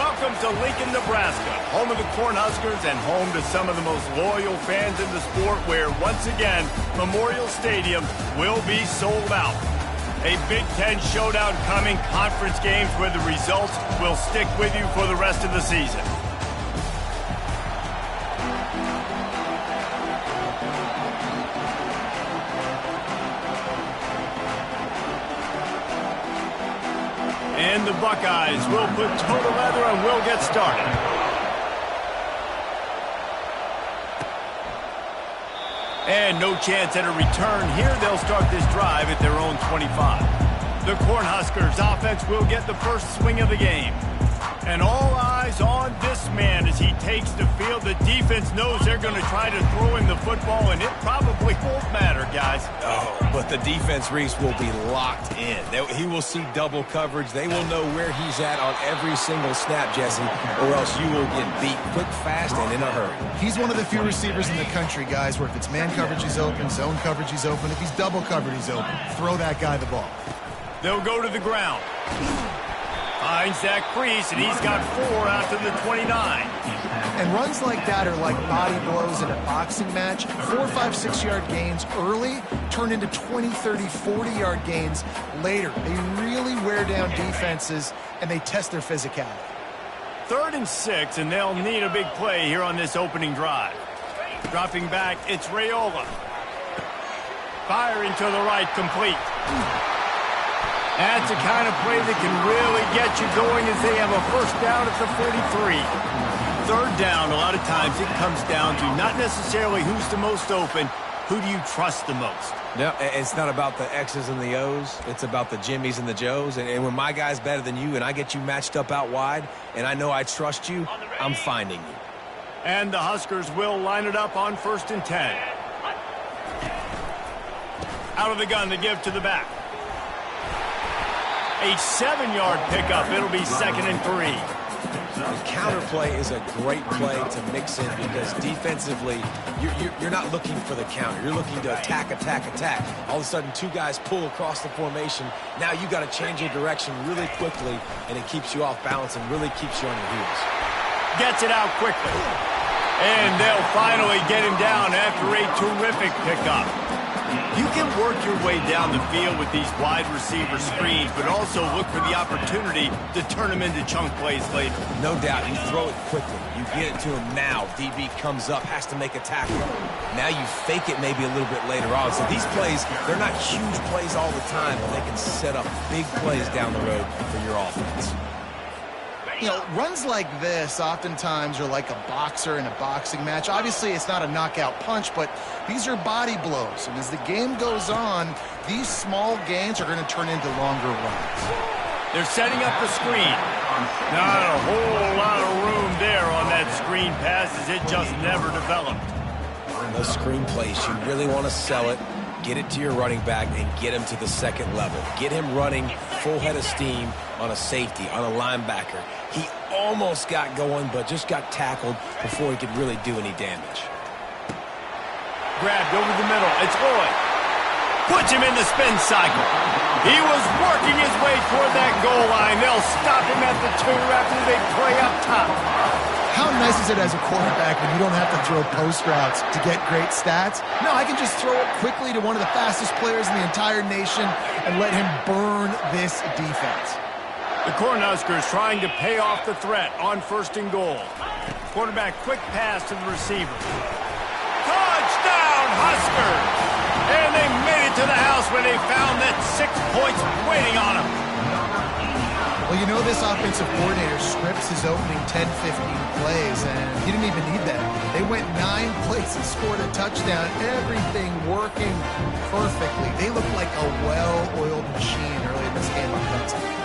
Welcome to Lincoln, Nebraska, home of the Cornhuskers and home to some of the most loyal fans in the sport where, once again, Memorial Stadium will be sold out. A Big Ten showdown coming, conference games where the results will stick with you for the rest of the season. And the Buckeyes will put toe to leather and will get started. And no chance at a return here. They'll start this drive at their own 25. The Cornhuskers offense will get the first swing of the game. And all eyes on this man as he takes the field. The defense knows they're going to try to throw him the football, and it probably won't matter, guys. Oh, but the defense, Reese, will be locked in. He will see double coverage. They will know where he's at on every single snap, Jesse, or else you will get beat quick, fast, and in a hurry. He's one of the few receivers in the country, guys, where if it's man coverage, he's open, zone coverage, he's open. If he's double covered, he's open. Throw that guy the ball. They'll go to the ground. Finds that crease, and he's got 4 out to the 29. And runs like that are like body blows in a boxing match. 4, 5, 6-yard gains early turn into 20, 30, 40-yard gains later. They really wear down defenses, and they test their physicality. 3rd and 6, and they'll need a big play here on this opening drive. Dropping back, it's Raiola. Firing to the right, complete. That's the kind of play that can really get you going as they have a first down at the 43. 3rd down, a lot of times it comes down to not necessarily who's the most open, who do you trust the most? No, it's not about the X's and the O's. It's about the Jimmies and the Joes. And when my guy's better than you and I get you matched up out wide and I know I trust you, I'm finding you. And the Huskers will line it up on 1st and 10. Out of the gun, they give to the back. A 7-yard pickup. It'll be 2nd and 3. The counter play is a great play to mix in because defensively, you're not looking for the counter. You're looking to attack, attack, attack. All of a sudden, 2 guys pull across the formation. Now you got to change your direction really quickly, and it keeps you off balance and really keeps you on your heels. Gets it out quickly. And they'll finally get him down after a terrific pickup. You can work your way down the field with these wide receiver screens, but also look for the opportunity to turn them into chunk plays later. No doubt. You throw it quickly. You get it to him now. DB comes up, has to make a tackle. Now you fake it maybe a little bit later on. So these plays, they're not huge plays all the time, but they can set up big plays down the road for your offense. You know, runs like this oftentimes are like a boxer in a boxing match. Obviously, it's not a knockout punch, but these are body blows. And as the game goes on, these small gains are going to turn into longer runs. They're setting up the screen. Not a whole lot of room there on that screen pass as it just never developed. Those screen plays, you really want to sell it, get it to your running back, and get him to the 2nd level. Get him running full head of steam on a safety, on a linebacker. He almost got going, but just got tackled before he could really do any damage. Grabbed over the middle. It's Lloyd. Puts him in the spin cycle. He was working his way toward that goal line. They'll stop him at the 2 after they play up top. How nice is it as a quarterback when you don't have to throw post routes to get great stats? No, I can just throw it quickly to one of the fastest players in the entire nation and let him burn this defense. The Cornhuskers trying to pay off the threat on 1st and goal. Quarterback quick pass to the receiver. Touchdown, Huskers! And they made it to the house where they found that 6 points waiting on them. Well, you know this offensive coordinator scripts his opening 10, 15 plays, and he didn't even need that. They went 9 plays and scored a touchdown. Everything working perfectly. They look like a well-oiled machine early in this game offensively.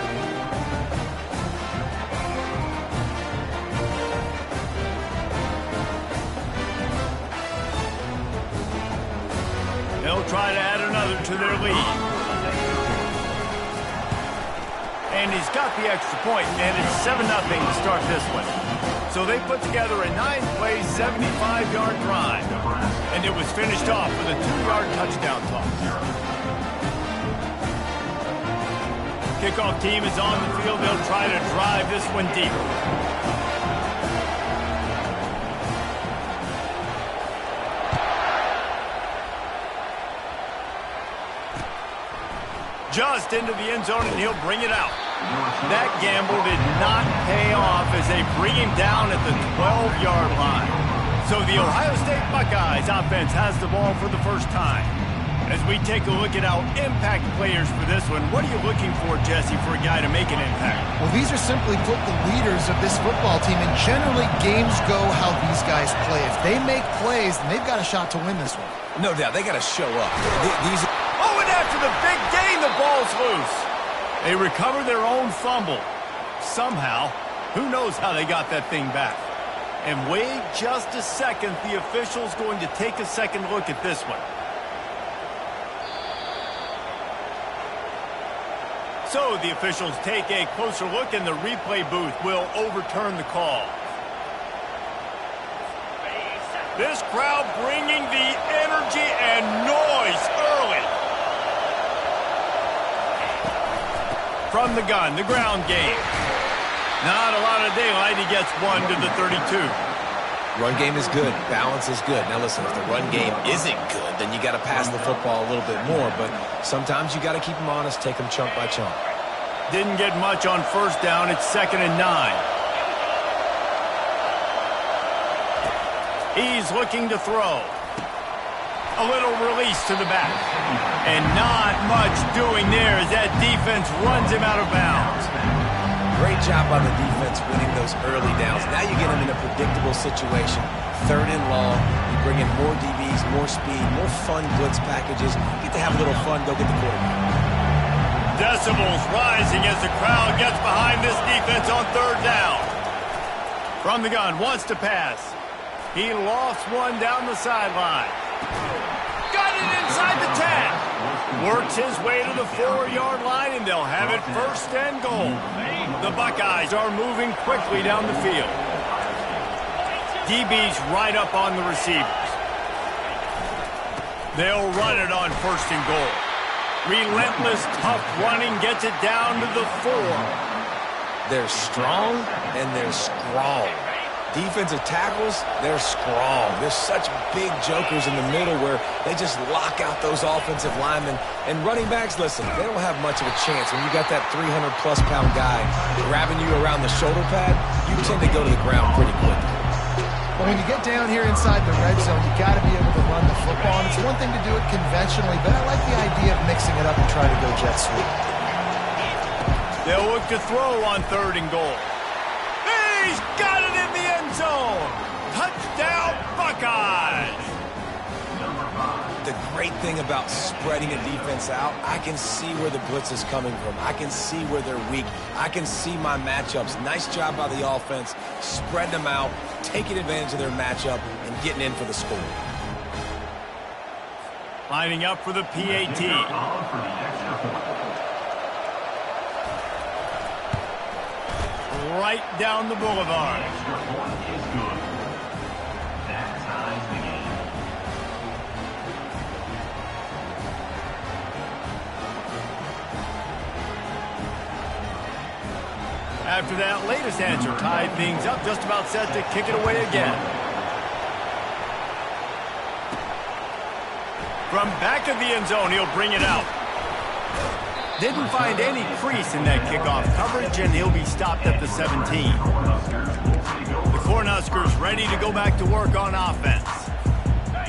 They'll try to add another to their lead. And he's got the extra point, and it's 7-0 to start this one. So they put together a 9-play, 75-yard drive. And it was finished off with a 2-yard touchdown toss. Kickoff team is on the field. They'll try to drive this one deep. Just into the end zone, and he'll bring it out. That gamble did not pay off as they bring him down at the 12-yard line. So the Ohio State Buckeyes offense has the ball for the first time. As we take a look at our impact players for this one, what are you looking for, Jesse, for a guy to make an impact? Well, these are simply put the leaders of this football team, and generally games go how these guys play. If they make plays, then they've got a shot to win this one. No doubt, they got to show up. Oh, and after the big gain, the ball's loose. They recover their own fumble. Somehow, who knows how they got that thing back. And wait just a second, the official's going to take a second look at this one. So the officials take a closer look, and the replay booth will overturn the call. This crowd bringing the energy and noise early. From the gun, the ground game. Not a lot of daylight. He gets one to the 32. Run game is good. Balance is good. Now listen, if the run game isn't good, then you got to pass the football a little bit more. But sometimes you got to keep them honest, take them chunk by chunk. Didn't get much on first down. It's 2nd and 9. He's looking to throw. A little release to the back. And not much doing there as that defense runs him out of bounds. Great job by the defense winning those early downs. Now you get them in a predictable situation. 3rd and long. You bring in more DBs, more speed, more fun blitz packages. You get to have a little fun. Go get the quarterback. Decibels rising as the crowd gets behind this defense on 3rd down. From the gun, wants to pass. He lost one down the sideline. Got it inside the 10. Works his way to the 4-yard line, and they'll have it 1st and goal. The Buckeyes are moving quickly down the field. DB's right up on the receivers. They'll run it on 1st and goal. Relentless, tough running gets it down to the 4. They're strong, and they're strong. Defensive tackles, they're strong. There's such big jokers in the middle where they just lock out those offensive linemen. And running backs, listen, they don't have much of a chance. When you got that 300-plus pound guy grabbing you around the shoulder pad, you tend to go to the ground pretty quickly. But when you get down here inside the red zone, you got to be able to run the football. And it's one thing to do it conventionally, but I like the idea of mixing it up and trying to go jet sweep. They'll look to throw on 3rd and goal. He's got it in the end zone. Touchdown, Buckeyes. The great thing about spreading a defense out, I can see where the blitz is coming from. I can see where they're weak. I can see my matchups. Nice job by the offense, spreading them out, taking advantage of their matchup, and getting in for the score. Lining up for the PAT. Right down the boulevard. After that latest answer tied things up, just about set to kick it away again. From back of the end zone, he'll bring it out. Didn't find any crease in that kickoff coverage, and he'll be stopped at the 17. The Cornhuskers ready to go back to work on offense.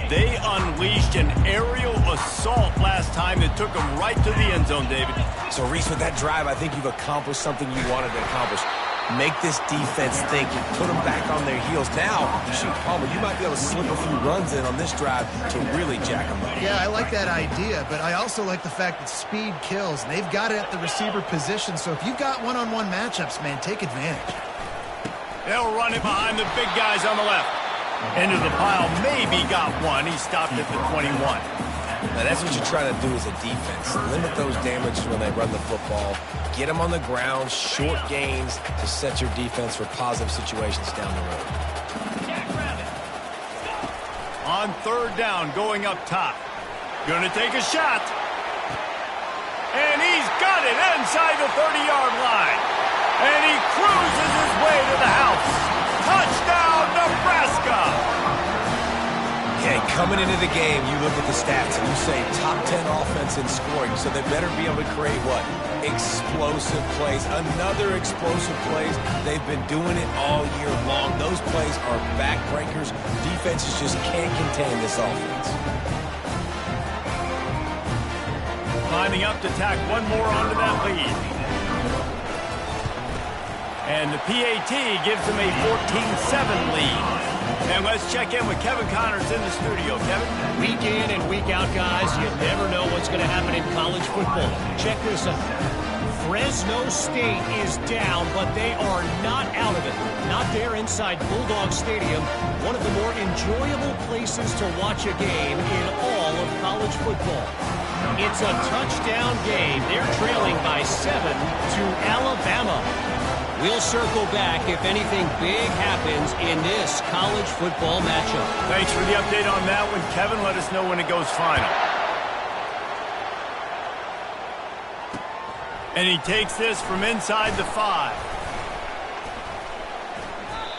They unleashed an aerial assault last time that took them right to the end zone, David. So, Reese, with that drive, I think you've accomplished something you wanted to accomplish. Make this defense think and put them back on their heels. Now, shoot, Palmer, you might be able to slip a few runs in on this drive to really jack them up. Yeah, I like that idea, but I also like the fact that speed kills. And they've got it at the receiver position, so if you've got one-on-one matchups, man, take advantage. They'll run it behind the big guys on the left. Into the pile, maybe got one. He stopped at the 21. Now, that's what you try to do as a defense. Limit those damages when they run the football. Get them on the ground, short gains to set your defense for positive situations down the road. On 3rd down, going up top. Gonna take a shot. And he's got it inside the 30-yard line. And he cruises his way to the house. Touchdown, Nebraska! Okay, coming into the game, you look at the stats and you say top 10 offense in scoring, so they better be able to create what? Explosive plays. Another explosive plays. They've been doing it all year long. Those plays are backbreakers. Defenses just can't contain this offense. Lining up to tack one more onto that lead. And the PAT gives them a 14-7 lead. And let's check in with Kevin Connors in the studio. Kevin? Week in and week out, guys, you never know what's going to happen in college football. Check this out. Fresno State is down, but they are not out of it. Not there inside Bulldog Stadium, one of the more enjoyable places to watch a game in all of college football. It's a touchdown game. They're trailing by 7 to Alabama. We'll circle back if anything big happens in this college football matchup. Thanks for the update on that one, Kevin. Let us know when it goes final. And he takes this from inside the 5.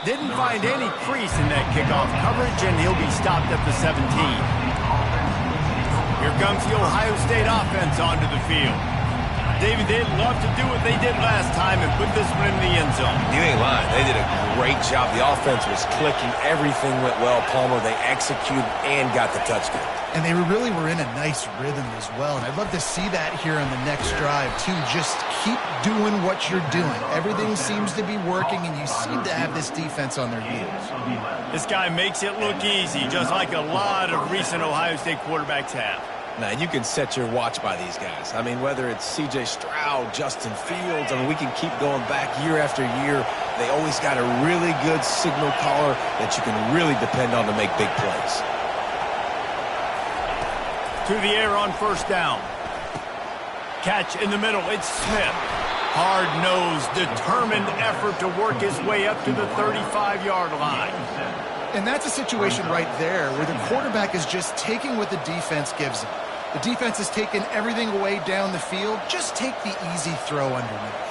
Didn't find any crease in that kickoff coverage, and he'll be stopped at the 17. Here comes the Ohio State offense onto the field. David, they'd love to do what they did last time and put this one in the end zone. You ain't lying. They did a great job. The offense was clicking. Everything went well, Palmer. They executed and got the touchdown. And they really were in a nice rhythm as well. And I'd love to see that here on the next drive, too. Just keep doing what you're doing. Everything seems to be working, and you seem to have this defense on their heels. This guy makes it look easy, just like a lot of recent Ohio State quarterbacks have. Now, you can set your watch by these guys. I mean, whether it's C.J. Stroud, Justin Fields, I mean, we can keep going back year after year. They always got a really good signal caller that you can really depend on to make big plays. To the air on first down. Catch in the middle. It's Smith. Hard-nosed, determined effort to work his way up to the 35-yard line. And that's a situation right there where the quarterback is just taking what the defense gives him. The defense is taking everything away down the field. Just take the easy throw underneath.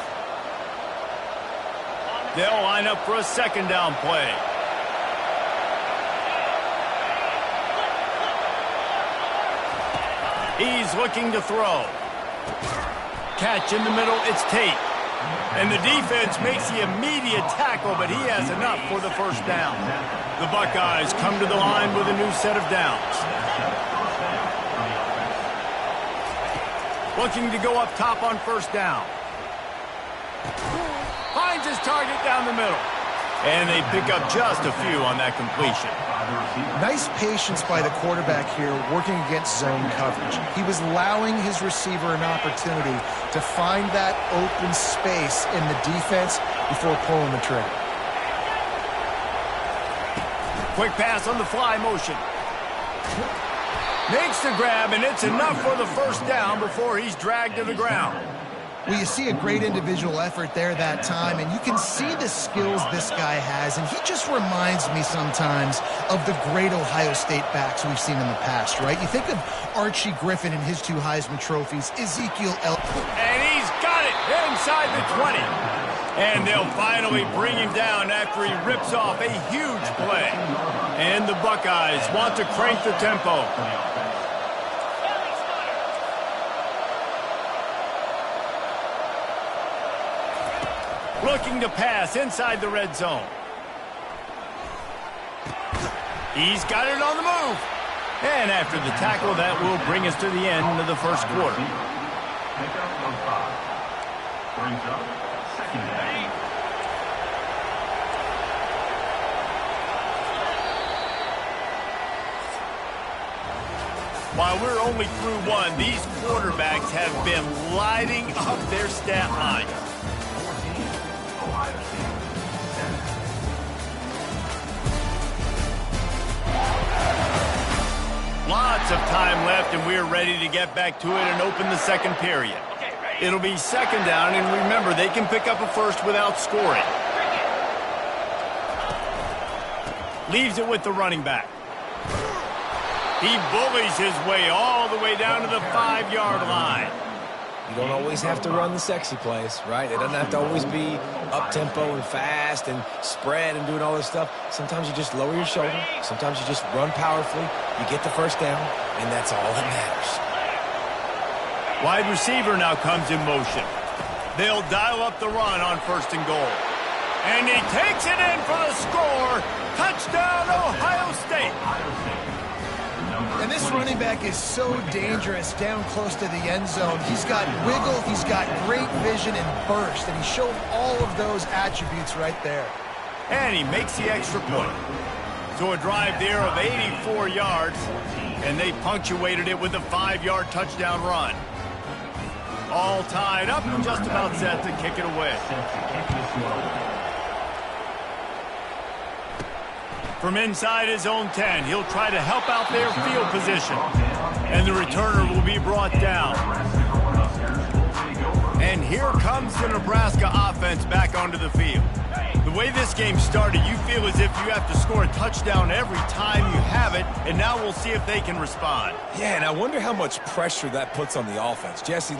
They'll line up for a second down play. He's looking to throw. Catch in the middle, it's Tate. And the defense makes the immediate tackle, but he has enough for the first down. The Buckeyes come to the line with a new set of downs. Looking to go up top on first down. Finds his target down the middle. And they pick up just a few on that completion. Nice patience by the quarterback here working against zone coverage. He was allowing his receiver an opportunity to find that open space in the defense before pulling the trigger. Quick pass on the fly motion. Makes the grab, and it's enough for the first down before he's dragged to the ground. Well, you see a great individual effort there that time, and you can see the skills this guy has, and he just reminds me sometimes of the great Ohio State backs we've seen in the past, right? You think of Archie Griffin and his 2 Heisman trophies, Ezekiel And he's got it inside the 20. And they'll finally bring him down after he rips off a huge play. And the Buckeyes want to crank the tempo. Looking to pass inside the red zone. He's got it on the move. And after the tackle, that will bring us to the end of the first quarter. While we're only through one, these quarterbacks have been lighting up their stat line. Lots of time left, and we're ready to get back to it and open the second period. It'll be second down, and remember, they can pick up a first without scoring. Leaves it with the running back. He bullies his way all the way down to the 5-yard line. You don't always have to run the sexy plays, right? It doesn't have to always be up-tempo and fast and spread and doing all this stuff. Sometimes you just lower your shoulder. Sometimes you just run powerfully. You get the first down, and that's all that matters. Wide receiver now comes in motion. They'll dial up the run on 1st and goal. And he takes it in for the score. Touchdown, Ohio State. And this running back is so dangerous down close to the end zone. He's got wiggle, he's got great vision and burst, and he showed all of those attributes right there. And he makes the extra point. So a drive there of 84 yards, and they punctuated it with a 5-yard touchdown run. All tied up and just about set to kick it away. From inside his own 10, he'll try to help out their field position. And the returner will be brought down. And here comes the Nebraska offense back onto the field. The way this game started, you feel as if you have to score a touchdown every time you have it, and now we'll see if they can respond. Yeah, and I wonder how much pressure that puts on the offense. Jesse,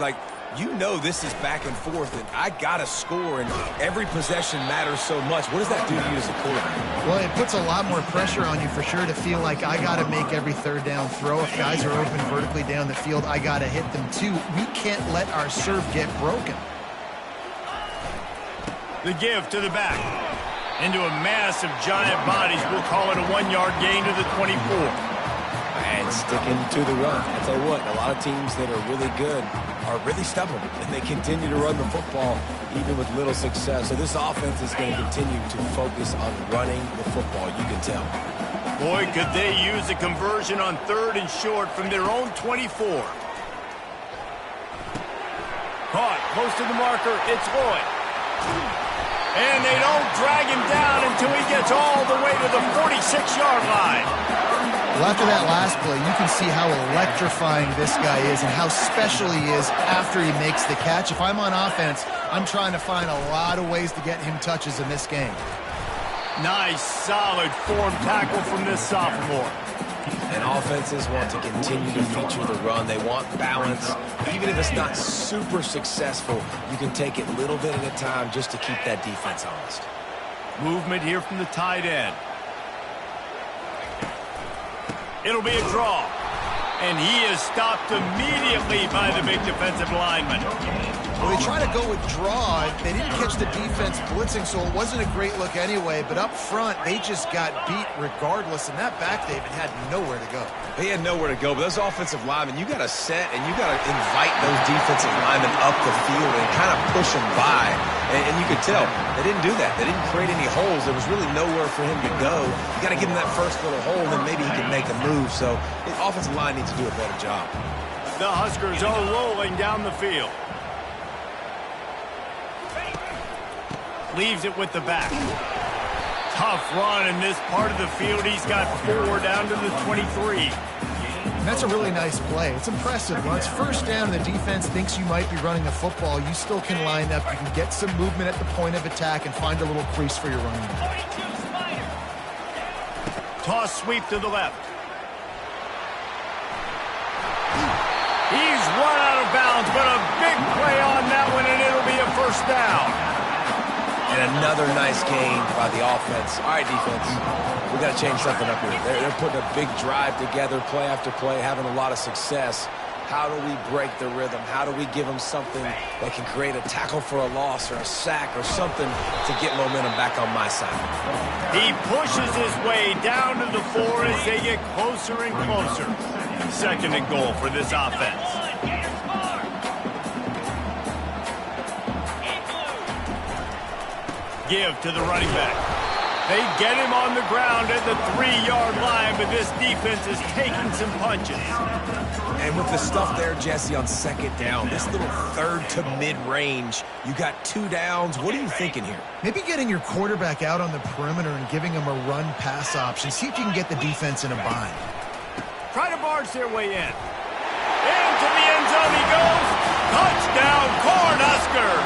you know this is back and forth, and I got to score, and every possession matters so much. What does that do to you as a quarterback? Well, it puts a lot more pressure on you for sure to feel like I got to make every 3rd down throw. If guys are open vertically down the field, I got to hit them too. We can't let our serve get broken. The give to the back. Into a mass of giant bodies. We'll call it a 1-yard gain to the 24. And sticking to the run. I tell you what, a lot of teams that are really good are really stubborn, and they continue to run the football even with little success. So this offense is going to continue to focus on running the football, you can tell. Boy, could they use a conversion on 3rd and short from their own 24. Caught close to the marker, it's Lloyd. And they don't drag him down until he gets all the way to the 46-yard line. Well, after that last play, you can see how electrifying this guy is and how special he is after he makes the catch. If I'm on offense, I'm trying to find a lot of ways to get him touches in this game. Nice, solid form tackle from this sophomore. And offenses want to continue to feature the run. They want balance. Even if it's not super successful, you can take it little bit at a time just to keep that defense honest. Movement here from the tight end. It'll be a draw. And he is stopped immediately by the big defensive lineman. Well, they try to go with draw. They didn't catch the defense blitzing, so it wasn't a great look anyway. But up front, they just got beat regardless. And that back, David, had nowhere to go. They had nowhere to go. But those offensive linemen, you got to set and you got to invite those defensive linemen up the field and kind of push them by. And you could tell they didn't do that. They didn't create any holes. There was really nowhere for him to go. You got to give him that first little hole, and then maybe he can make a move. So the offensive line needs to do a better job. The Huskers are rolling down the field. Leaves it with the back. Tough run in this part of the field. He's got 4 down to the 23. And that's a really nice play. It's impressive. When it's 1st down and the defense thinks you might be running the football, you still can line up. You can get some movement at the point of attack and find a little crease for your running back. Toss sweep to the left. He's run out of bounds, but a big play on that one, and it'll be a 1st down. And another nice gain by the offense. All right, defense, we got to change something up here. They're putting a big drive together, play after play, having a lot of success. How do we break the rhythm? How do we give them something that can create a tackle for a loss or a sack or something to get momentum back on my side? He pushes his way down to the 4 as they get closer and closer. 2nd and goal for this offense. Give to the running back. They get him on the ground at the 3-yard line, but this defense is taking some punches. And with the stuff there, Jesse, on 2nd down, this little 3rd to mid-range, you got 2 downs. What are you thinking here? Maybe getting your quarterback out on the perimeter and giving him a run-pass option. See if you can get the defense in a bind. Try to barge their way in. Into the end zone he goes. Touchdown, Cornhuskers!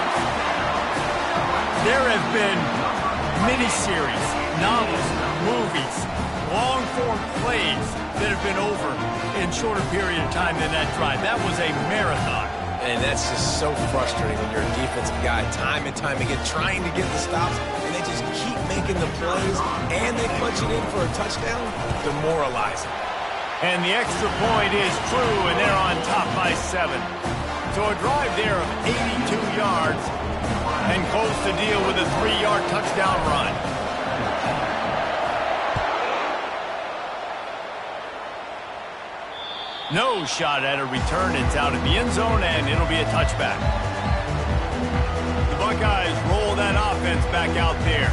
There have been miniseries, novels, movies, long-form plays that have been over in shorter period of time than that drive. That was a marathon. And that's just so frustrating when you're a defensive guy, time and time again, trying to get the stops, and they just keep making the plays, and they punch it in for a touchdown. Demoralizing. And the extra point is true, and they're on top by 7. So a drive there of 82 yards, and close to deal with a 3-yard touchdown run. No shot at a return. It's out of the end zone, and it'll be a touchback. The Buckeyes roll that offense back out there.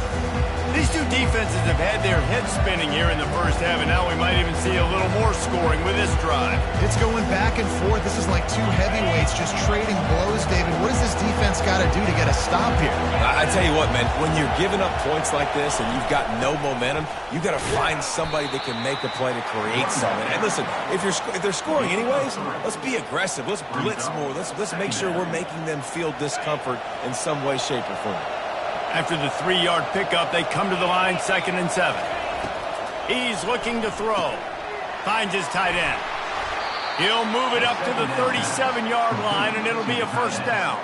These two defenses have had their heads spinning here in the first half, and now we might even see a little more scoring with this drive. It's going back and forth. This is like two heavyweights just trading blows, David. What does this defense got to do to get a stop here? I tell you what, man, when you're giving up points like this and you've got no momentum, you've got to find somebody that can make a play to create something. And listen, if they're scoring anyways, let's be aggressive. Let's blitz more. Let's make sure we're making them feel discomfort in some way, shape, or form. After the 3-yard pickup, they come to the line, 2nd and 7. He's looking to throw. Finds his tight end. He'll move it up to the 37-yard line, and it'll be a first down.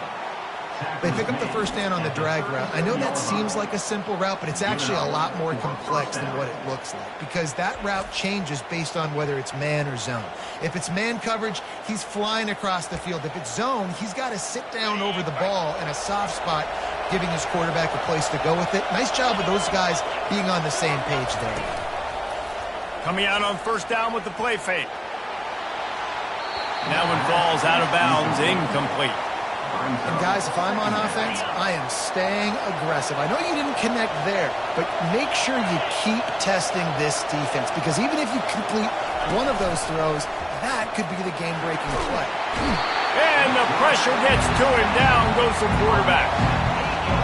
They pick up the first down on the drag route. I know that seems like a simple route, but it's actually a lot more complex than what it looks like because that route changes based on whether it's man or zone. If it's man coverage, he's flying across the field. If it's zone, he's got to sit down over the ball in a soft spot, giving his quarterback a place to go with it. Nice job of those guys being on the same page there. Coming out on first down with the play fake. That one falls out of bounds, incomplete. And guys, if I'm on offense, I am staying aggressive. I know you didn't connect there, but make sure you keep testing this defense because even if you complete one of those throws, that could be the game-breaking play. And the pressure gets to him. Down goes the quarterback.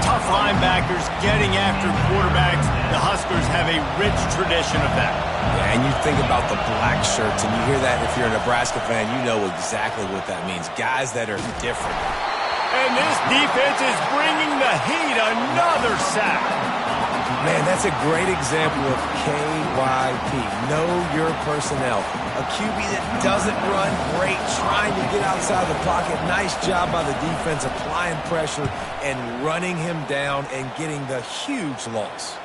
Tough linebackers getting after quarterbacks. The Huskers have a rich tradition of that. Yeah, and you think about the black shirts, and you hear that if you're a Nebraska fan, you know exactly what that means. Guys that are different. And this defense is bringing the heat. Another sack. Man, that's a great example of KYP. Know your personnel. A QB that doesn't run great, trying to get outside the pocket. Nice job by the defense applying pressure and running him down and getting the huge loss.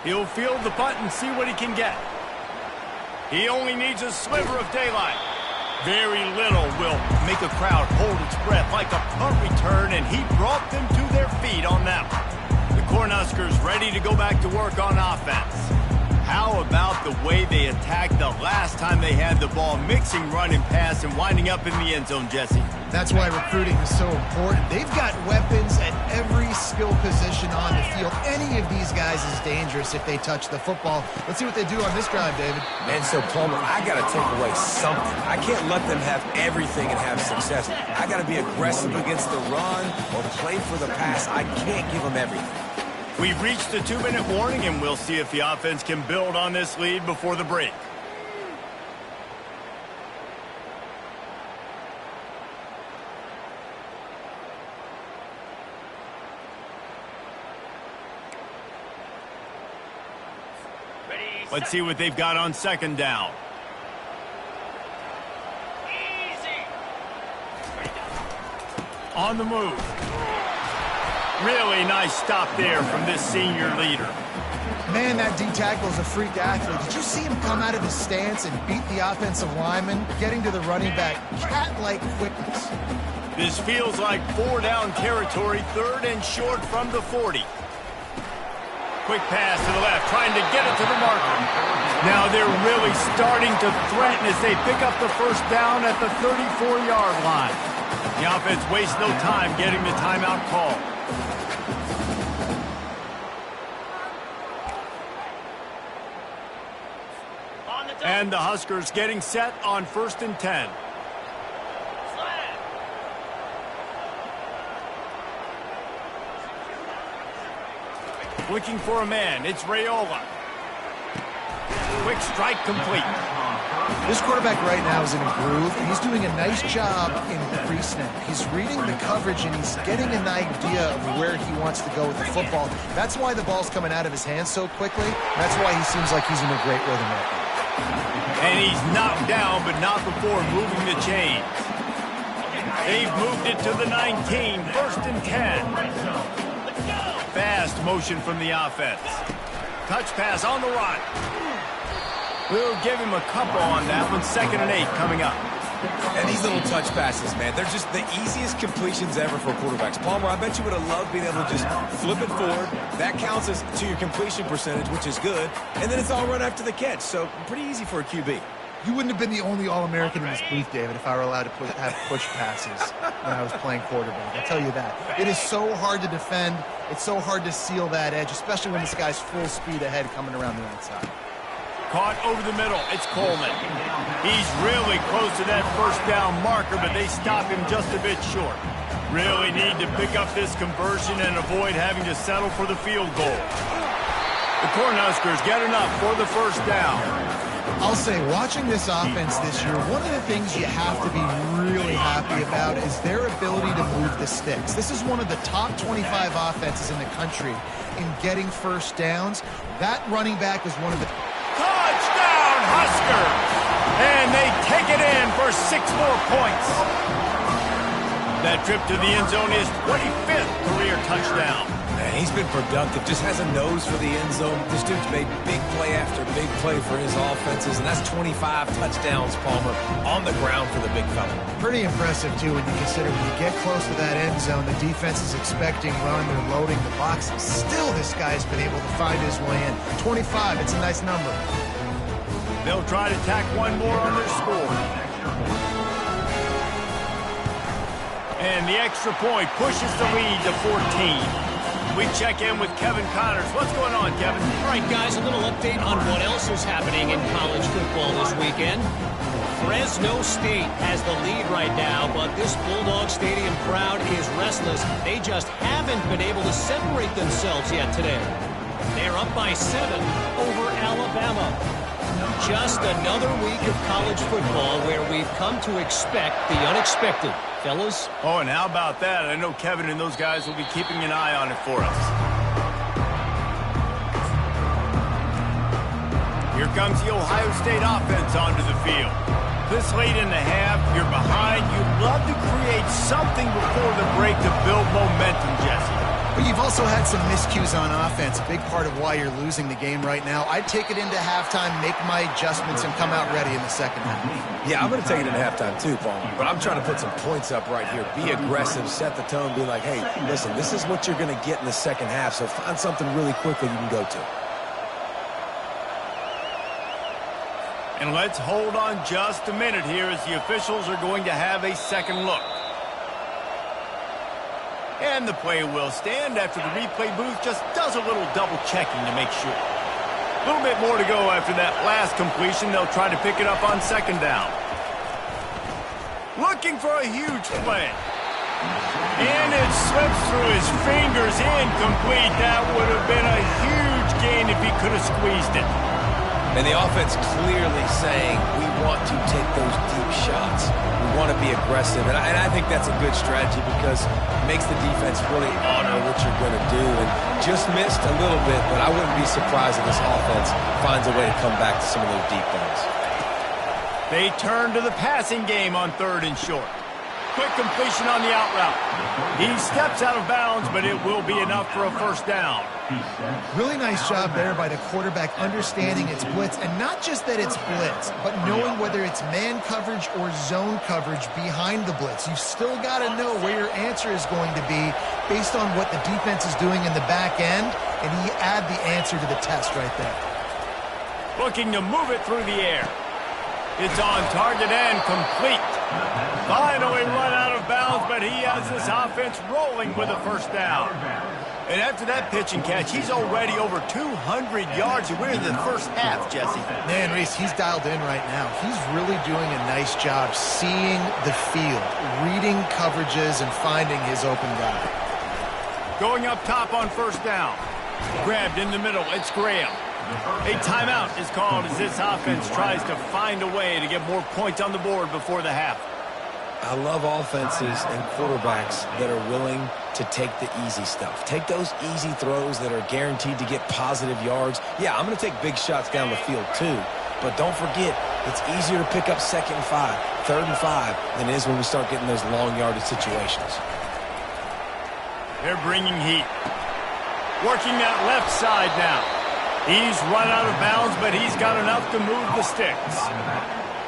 He'll field the punt and see what he can get. He only needs a sliver of daylight. Very little will make a crowd hold its breath like a punt return, and he brought them to their feet on that one. The Cornhuskers ready to go back to work on offense. How about the way they attacked the last time they had the ball, mixing run and pass and winding up in the end zone, Jesse? That's why recruiting is so important. They've got weapons at every skill position on the field. Any of these guys is dangerous if they touch the football. Let's see what they do on this drive, David. And so, Palmer, I got to take away something. I can't let them have everything and have success. I got to be aggressive against the run or play for the pass. I can't give them everything. We've reached the 2-minute warning, and we'll see if the offense can build on this lead before the break. Let's see what they've got on 2nd down. On the move. Really nice stop there from this senior leader. Man, that D-tackle is a freak athlete. Did you see him come out of his stance and beat the offensive lineman, getting to the running back? Cat-like quickness. This feels like 4-down territory, 3rd and short from the 40. Quick pass to the left, trying to get it to the marker. Now they're really starting to threaten as they pick up the first down at the 34-yard line. The offense wastes no time getting the timeout call. And the Huskers getting set on 1st and 10. Looking for a man. It's Raiola. Quick strike complete. This quarterback right now is in a groove, and he's doing a nice job in pre-snap. He's reading the coverage, and he's getting an idea of where he wants to go with the football. That's why the ball's coming out of his hands so quickly. That's why he seems like he's in a great rhythm right now. And he's knocked down, but not before moving the chains. They've moved it to the 19, 1st and 10. Fast motion from the offense. Touch pass on the run. We'll give him a couple on that one. 2nd and 8 coming up. And these little touch passes, man, they're just the easiest completions ever for quarterbacks. Palmer, I bet you would have loved being able to just flip it forward. That counts as to your completion percentage, which is good. And then it's all run after the catch. So pretty easy for a QB. You wouldn't have been the only All-American in this booth, David, if I were allowed to have push passes when I was playing quarterback. I'll tell you that. It is so hard to defend. It's so hard to seal that edge, especially when this guy's full speed ahead coming around the outside. Caught over the middle. It's Coleman. He's really close to that 1st down marker, but they stop him just a bit short. Really need to pick up this conversion and avoid having to settle for the field goal. The Cornhuskers get enough for the 1st down. I'll say, watching this offense this year, one of the things you have to be really happy about is their ability to move the sticks. This is one of the top 25 offenses in the country in getting 1st downs. That running back is one of the... Touchdown, Huskers! And they take it in for 6 more points. That trip to the end zone is 25th career touchdown. Man, he's been productive, just has a nose for the end zone. This dude's made big play after big play for his offenses, and that's 25 touchdowns, Palmer, on the ground for the big fella. Pretty impressive, too, when you consider when you get close to that end zone, the defense is expecting run, they're loading the box. Still, this guy's been able to find his way in. 25, it's a nice number. They'll try to tack one more on their score. And the extra point pushes the lead to 14. We check in with Kevin Connors. What's going on, Kevin? All right, guys, a little update on what else is happening in college football this weekend. Fresno State has the lead right now, but this Bulldog Stadium crowd is restless. They just haven't been able to separate themselves yet today. They're up by 7 over Alabama. Just another week of college football where we've come to expect the unexpected. Fellas? Oh, and how about that? I know Kevin and those guys will be keeping an eye on it for us. Here comes the Ohio State offense onto the field. This late in the half, you're behind. You'd love to create something before the break to build momentum, Jesse. But you've also had some miscues on offense, a big part of why you're losing the game right now. I'd take it into halftime, make my adjustments, and come out ready in the 2nd half. Yeah, I'm going to take it into halftime too, Paul. But I'm trying to put some points up right here. Be aggressive, set the tone, be like, hey, listen, this is what you're going to get in the 2nd half, so find something really quickly you can go to. And let's hold on just a minute here as the officials are going to have a second look. And the play will stand after the replay booth just does a little double checking to make sure. A little bit more to go after that last completion. They'll try to pick it up on 2nd down. Looking for a huge play. And it slips through his fingers, incomplete. That would have been a huge gain if he could have squeezed it. And the offense clearly saying, we want to take those deep shots. We want to be aggressive. And I think that's a good strategy because it makes the defense really honor what you're going to do. And just missed a little bit, but I wouldn't be surprised if this offense finds a way to come back to some of those deep ones. They turn to the passing game on 3rd and short. Quick completion on the out route. He steps out of bounds, but it will be enough for a 1st down. Really nice job there by the quarterback understanding it's blitz, and not just that it's blitz, but knowing whether it's man coverage or zone coverage behind the blitz. You've still got to know where your answer is going to be based on what the defense is doing in the back end, and he add the answer to the test right there. Looking to move it through the air. It's on target and complete. Finally run out of bounds, but he has this offense rolling with a 1st down. And after that pitch and catch, he's already over 200 yards. We're in the 1st half, Jesse. Man, Reese, he's dialed in right now. He's really doing a nice job seeing the field, reading coverages, and finding his open guy. Going up top on 1st down. Grabbed in the middle. It's Graham. A timeout is called as this offense tries to find a way to get more points on the board before the half. I love offenses and quarterbacks that are willing to take the easy stuff. Take those easy throws that are guaranteed to get positive yards. Yeah, I'm going to take big shots down the field too, but don't forget, It's easier to pick up 2nd and 5, 3rd and 5 than it is when we start getting those long yardage situations. They're bringing heat. Working that left side now. He's run out of bounds, but he's got enough to move the sticks.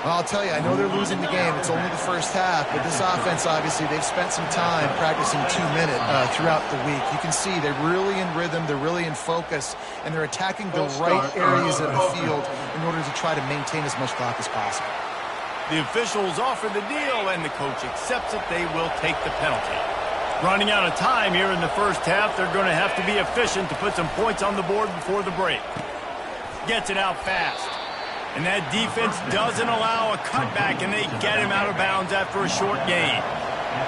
Well, I'll tell you, I know they're losing the game. It's only the first half, but this offense, obviously, they've spent some time practicing 2-minute throughout the week. You can see they're really in rhythm, they're really in focus, and they're attacking the right areas of the field in order to try to maintain as much clock as possible. The officials offer the deal, and the coach accepts it. They will take the penalty. Running out of time here in the first half, they're going to have to be efficient to put some points on the board before the break. Gets it out fast. And that defense doesn't allow a cutback, and they get him out of bounds after a short gain.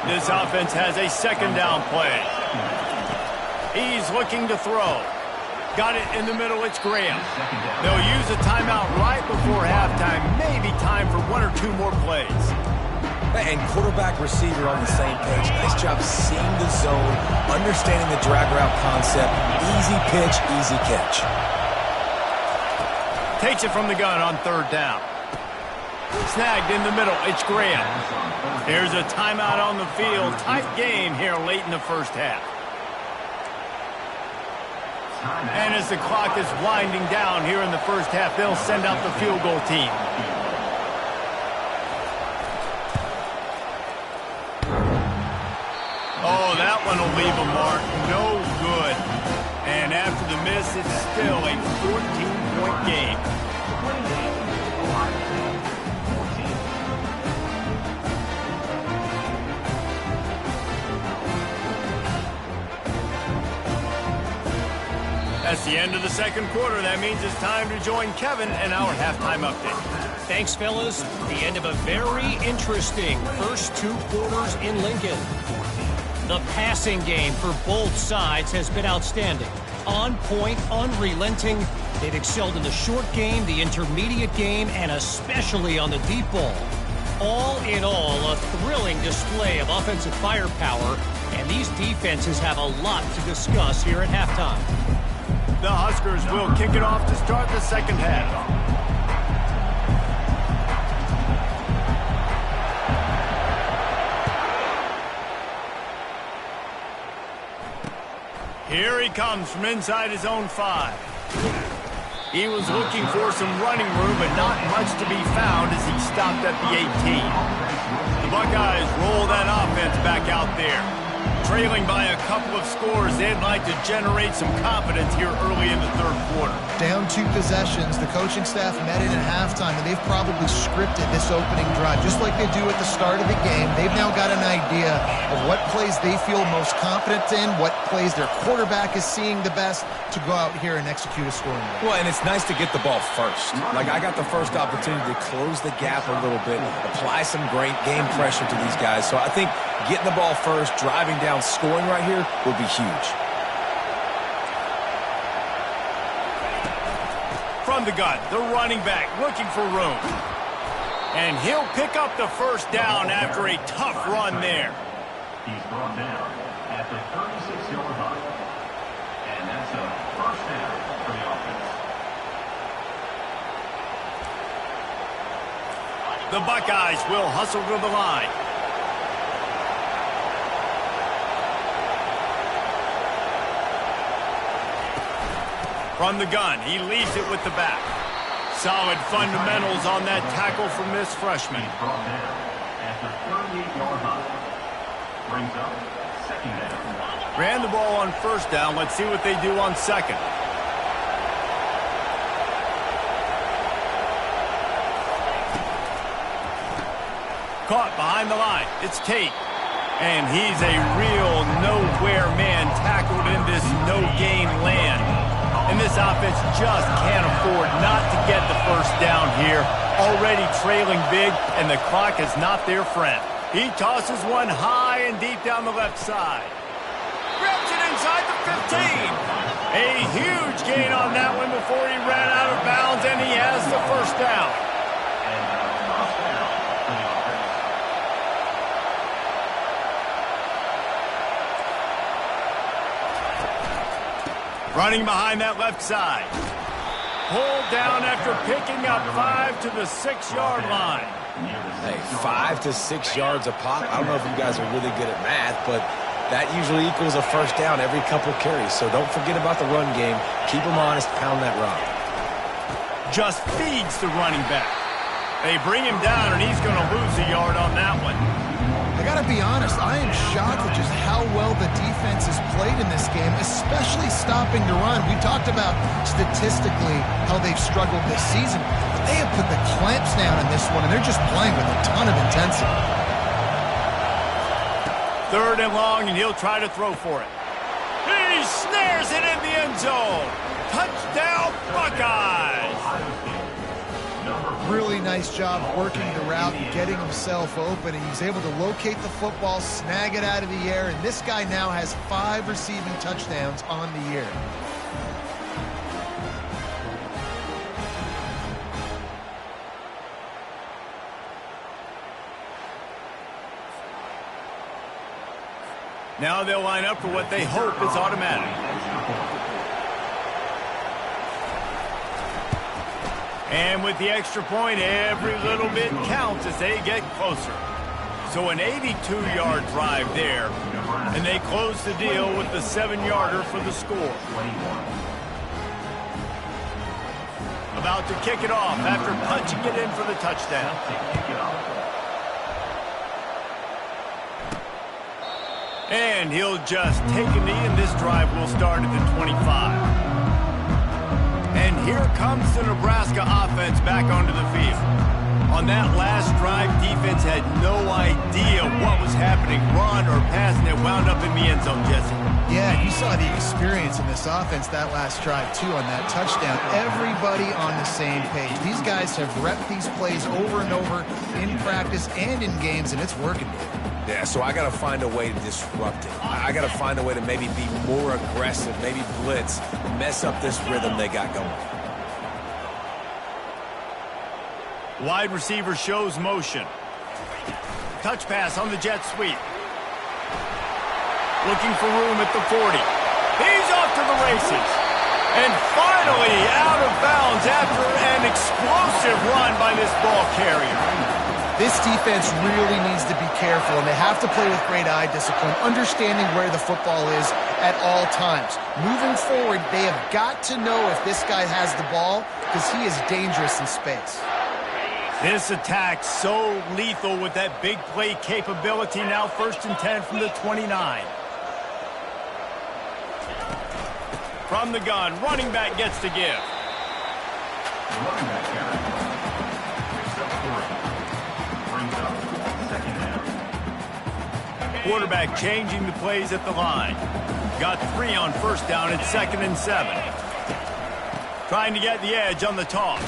This offense has a 2nd down play. He's looking to throw. Got it in the middle. It's Graham. They'll use a timeout right before halftime. Maybe time for 1 or 2 more plays. And quarterback, receiver on the same page. Nice job seeing the zone, understanding the drag route concept. Easy pitch, easy catch. Takes it from the gun on 3rd down. Snagged in the middle. It's Graham. Here's a timeout on the field. Tight game here late in the first half. And as the clock is winding down here in the first half, they'll send out the field goal team. Oh, that one will leave a mark. No good. And after the miss, it's still a 14-point game. That's the end of the 2nd quarter. That means it's time to join Kevin and our halftime update. Thanks, fellas. The end of a very interesting first 2 quarters in Lincoln. The passing game for both sides has been outstanding. On point, unrelenting. They've excelled in the short game, the intermediate game, and especially on the deep ball. All in all, a thrilling display of offensive firepower, and these defenses have a lot to discuss here at halftime. The Huskers will kick it off to start the 2nd half. Here he comes from inside his own 5. He was looking for some running room, but not much to be found as he stopped at the 18. The Buckeyes roll that offense back out there. Trailing by a couple of scores, they'd like to generate some confidence here early in the 3rd quarter. Down 2 possessions, the coaching staff met in at halftime, and they've probably scripted this opening drive. Just like they do at the start of the game, they've now got an idea of what plays they feel most confident in, what plays their quarterback is seeing the best to go out here and execute a scoring drive. Well, and it's nice to get the ball first. Like, I got the first opportunity to close the gap a little bit, apply some great game pressure to these guys. So I think getting the ball first, driving down, scoring right here would be huge. From the gun, the running back looking for room. And he'll pick up the 1st down after a tough run there. He's brought down at the 36-yard line. And that's a 1st down for the offense. The Buckeyes will hustle to the line. From the gun, he leaves it with the back. Solid fundamentals on that tackle from this freshman. He's brought down at the 38-yard line. Brings up 2nd down. Ran the ball on 1st down. Let's see what they do on 2nd. Caught behind the line. It's Tate. And he's a real nowhere man tackled in this no-gain land. And this offense just can't afford not to get the 1st down here. Already trailing big, and the clock is not their friend. He tosses one high and deep down the left side. Grabs it inside the 15. A huge gain on that one before he ran out of bounds, and he has the 1st down. Running behind that left side. Pulled down after picking up 5 to the 6-yard line. Hey, 5 to 6 yards a pop. I don't know if you guys are really good at math, but that usually equals a first down every couple carries. So don't forget about the run game. Keep them honest. Pound that rock. Just feeds the running back. They bring him down, and he's going to lose a yard on that one. I got to be honest, I am shocked at just how well the defense has played in this game, especially stopping the run. We talked about statistically how they've struggled this season, but they have put the clamps down in this one, and they're just playing with a ton of intensity. 3rd and long, and he'll try to throw for it. He snares it in the end zone. Touchdown, Buckeyes! Really nice job working the route and getting himself open, and he was able to locate the football, snag it out of the air, and this guy now has 5 receiving touchdowns on the year. Now they'll line up for what they hope is automatic. And with the extra point, every little bit counts as they get closer. So an 82-yard drive there, and they close the deal with the 7-yarder for the score. About to kick it off after punching it in for the touchdown. And he'll just take a knee, and this drive will start at the 25. And here comes the Nebraska offense back onto the field. On that last drive, defense had no idea what was happening, run or pass, and it wound up in the end zone, Jesse. Yeah, you saw the experience in this offense that last drive, too, on that touchdown. Everybody on the same page. These guys have repped these plays over and over in practice and in games, and it's working. Yeah, so I got to find a way to disrupt it. I got to find a way to maybe be more aggressive, maybe blitz, mess up this rhythm they got going. Wide receiver shows motion. Touch pass on the jet sweep. Looking for room at the 40. He's off to the races. And finally out of bounds after an explosive run by this ball carrier. This defense really needs to be careful, and they have to play with great eye discipline, understanding where the football is at all times. Moving forward, they have got to know if this guy has the ball, because he is dangerous in space. This attack so lethal with that big play capability. Now 1st and 10 from the 29. From the gun, running back gets to give. Running back carry. Picks up 3. Brings up 2nd down. Quarterback changing the plays at the line. Got 3 on 1st down at 2nd and 7. Trying to get the edge on the toss.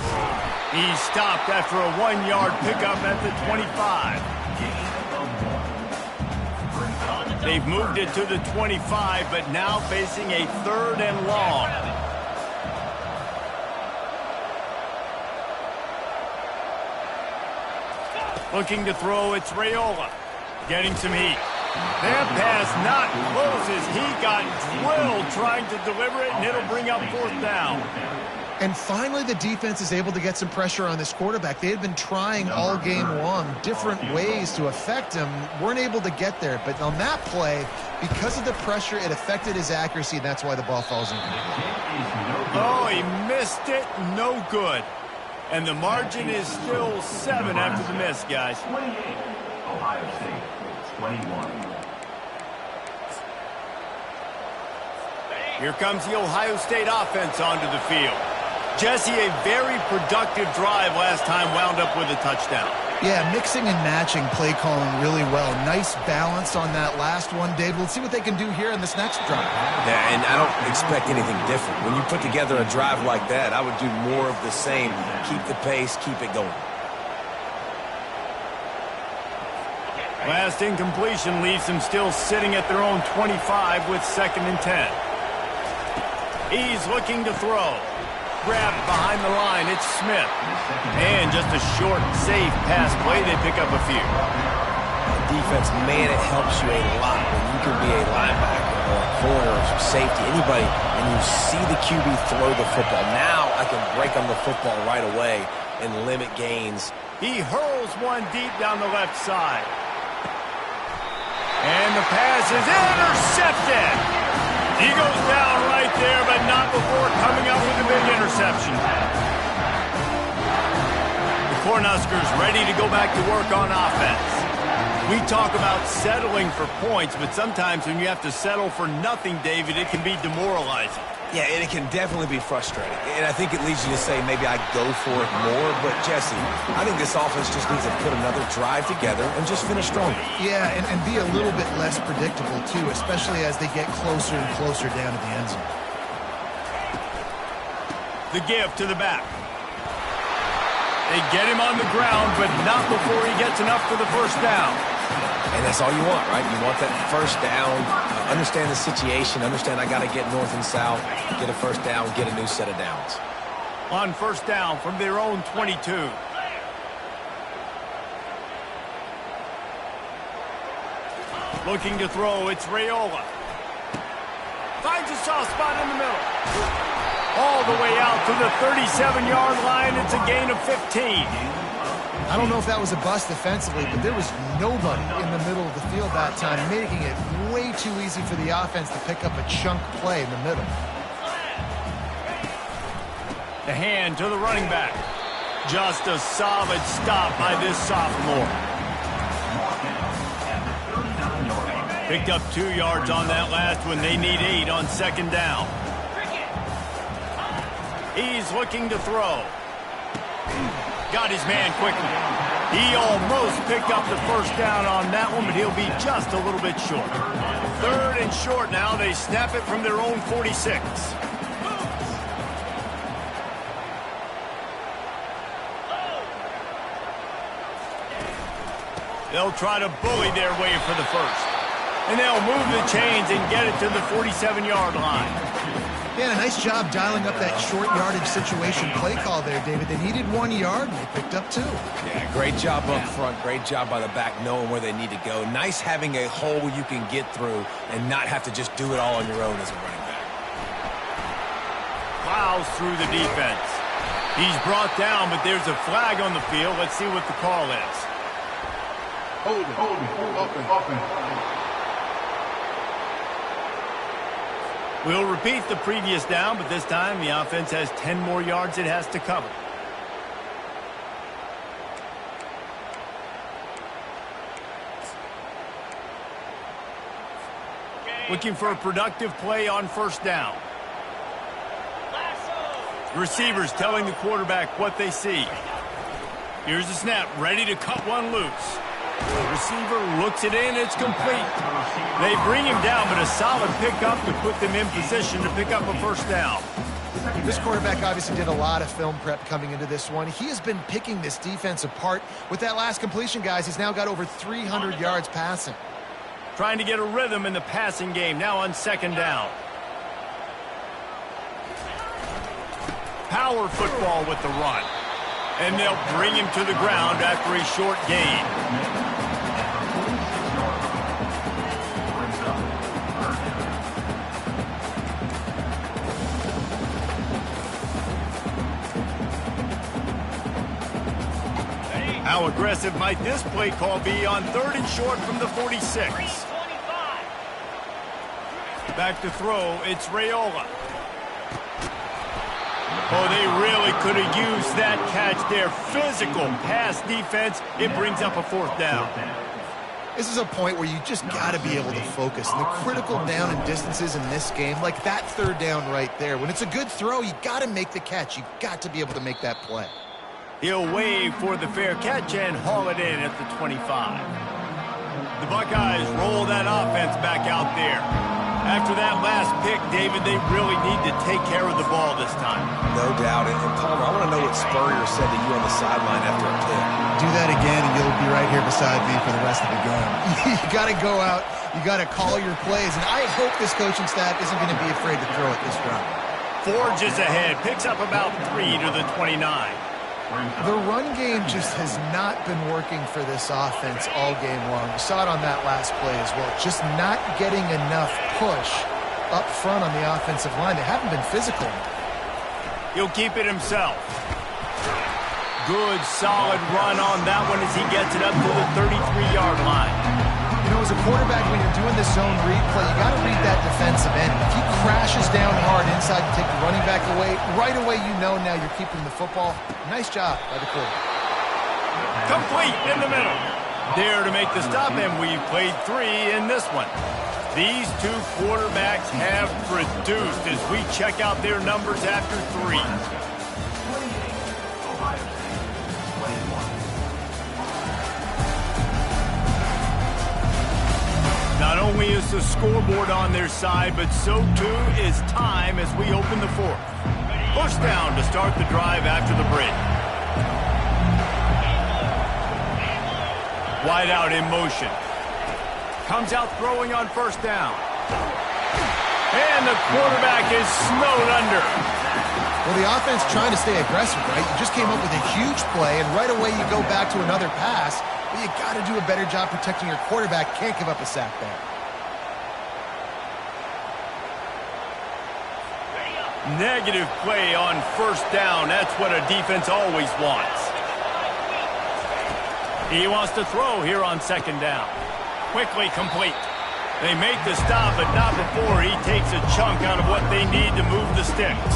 He's stopped after a 1-yard pickup at the 25. They've moved it to the 25, but now facing a 3rd and long. Looking to throw, it's Raiola. Getting some heat. That pass not close as he got drilled trying to deliver it, and it'll bring up 4th down. And finally, the defense is able to get some pressure on this quarterback. They had been trying all game long different ways to affect him, weren't able to get there. But on that play, because of the pressure, it affected his accuracy, and that's why the ball falls in. Oh, he missed it. No good. And the margin is still 7 after the miss, guys. 28. Ohio State. 21. Here comes the Ohio State offense onto the field. Jesse, a very productive drive last time, wound up with a touchdown. Yeah, mixing and matching play calling really well. Nice balance on that last one, Dave. We'll see what they can do here in this next drive. Yeah, and I don't expect anything different. When you put together a drive like that, I would do more of the same. Keep the pace, keep it going. Last incompletion leaves them still sitting at their own 25 with 2nd and 10. He's looking to throw. Grabbed behind the line, it's Smith. And just a short, safe pass play, they pick up a few. Defense, man, it helps you a lot when you can be a linebacker or a corner or safety, anybody, and you see the QB throw the football. Now I can break on the football right away and limit gains. He hurls one deep down the left side. And the pass is intercepted. He goes down right there, but not before coming up with a big interception. The Cornhuskers ready to go back to work on offense. We talk about settling for points, but sometimes when you have to settle for nothing, David, it can be demoralizing. Yeah, and it can definitely be frustrating. And I think it leads you to say maybe I go for it more. But, Jesse, I think this offense just needs to put another drive together and just finish stronger. Yeah, and be a little bit less predictable, too, especially as they get closer and closer down to the end zone. The give to the back. They get him on the ground, but not before he gets enough for the first down. And that's all you want, right? You want that first down, understand the situation, understand I got to get north and south, get a first down, get a new set of downs. On first down from their own 22. Looking to throw, it's Raiola. Finds a soft spot in the middle. All the way out to the 37-yard line. It's a gain of 15. I don't know if that was a bust defensively, but there was nobody in the middle of the field that time, making it way too easy for the offense to pick up a chunk play in the middle. The hand to the running back. Just a solid stop by this sophomore. Picked up 2 yards on that last one. They need 8 on second down. He's looking to throw. Got his man quickly. He almost picked up the first down on that one, but he'll be just a little bit short. Third and short now. They snap it from their own 46. They'll try to bully their way for the first. And they'll move the chains and get it to the 47-yard line. Yeah, a nice job dialing up that short yardage situation play call there, David. They needed 1 yard, and they picked up 2. Yeah, great job up front. Great job by the back knowing where they need to go. Nice having a hole you can get through and not have to just do it all on your own as a running back. Plows through the defense. He's brought down, but there's a flag on the field. Let's see what the call is. Hold it, open. We'll repeat the previous down, but this time the offense has 10 more yards it has to cover. Looking for a productive play on first down. The receivers telling the quarterback what they see. Here's the snap, ready to cut one loose. The receiver looks it in, it's complete. They bring him down, but a solid pickup to put them in position to pick up a first down. This quarterback obviously did a lot of film prep coming into this one. He has been picking this defense apart. With that last completion, guys, he's now got over 300 yards passing. Trying to get a rhythm in the passing game, now on second down. Power football with the run. And they'll bring him to the ground after a short gain. How aggressive might this play call be on third and short from the 46? Back to throw, it's Raiola. Oh, they really could have used that catch there. Physical pass defense. It brings up a fourth down. This is a point where you just got to be able to focus. And the critical down and distances in this game, like that third down right there, when it's a good throw, you got to make the catch. You got to be able to make that play. He'll wave for the fair catch and haul it in at the 25. The Buckeyes roll that offense back out there. After that last pick, David, they really need to take care of the ball this time. No doubt. And Palmer, I want to know what Spurrier said to you on the sideline after a pick. Do that again, and you'll be right here beside me for the rest of the game. You got to go out. You got to call your plays. And I hope this coaching staff isn't going to be afraid to throw it this round. Forges ahead. Picks up about 3 to the 29. The run game just has not been working for this offense all game long. You saw it on that last play as well. Just not getting enough push up front on the offensive line. They haven't been physical. He'll keep it himself. Good, solid run on that one as he gets it up to the 33-yard line. You know, as a quarterback, when you're doing the zone read play, you got to read that defensive end. If he crashes down hard inside to take the running back away, right away you know now you're keeping the football. Nice job by the quarterback. Complete in the middle. There to make the stop, and we've played 3 in this one. These two quarterbacks have produced as we check out their numbers after 3. Not only is the scoreboard on their side, but so too is time as we open the 4th. First down to start the drive after the break. Wide out in motion. Comes out throwing on first down. And the quarterback is snowed under. Well, the offense trying to stay aggressive, right? You just came up with a huge play, and right away you go back to another pass. But you got to do a better job protecting your quarterback. Can't give up a sack there. Negative play on first down. That's what a defense always wants. He wants to throw here on second down. Quickly complete. They make the stop, but not before he takes a chunk out of what they need to move the sticks.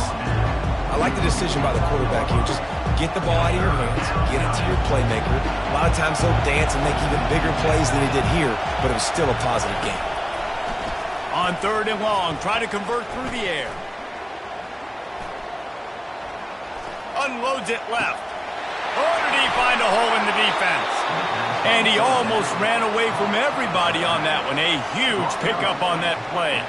I like the decision by the quarterback here. Just get the ball out of your hands, get it to your playmaker. A lot of times he'll dance and make even bigger plays than he did here, but it was still a positive game. On 3rd and long, try to convert through the air. Unloads it left. Or did he find a hole in the defense? And he almost ran away from everybody on that one. A huge pickup on that play.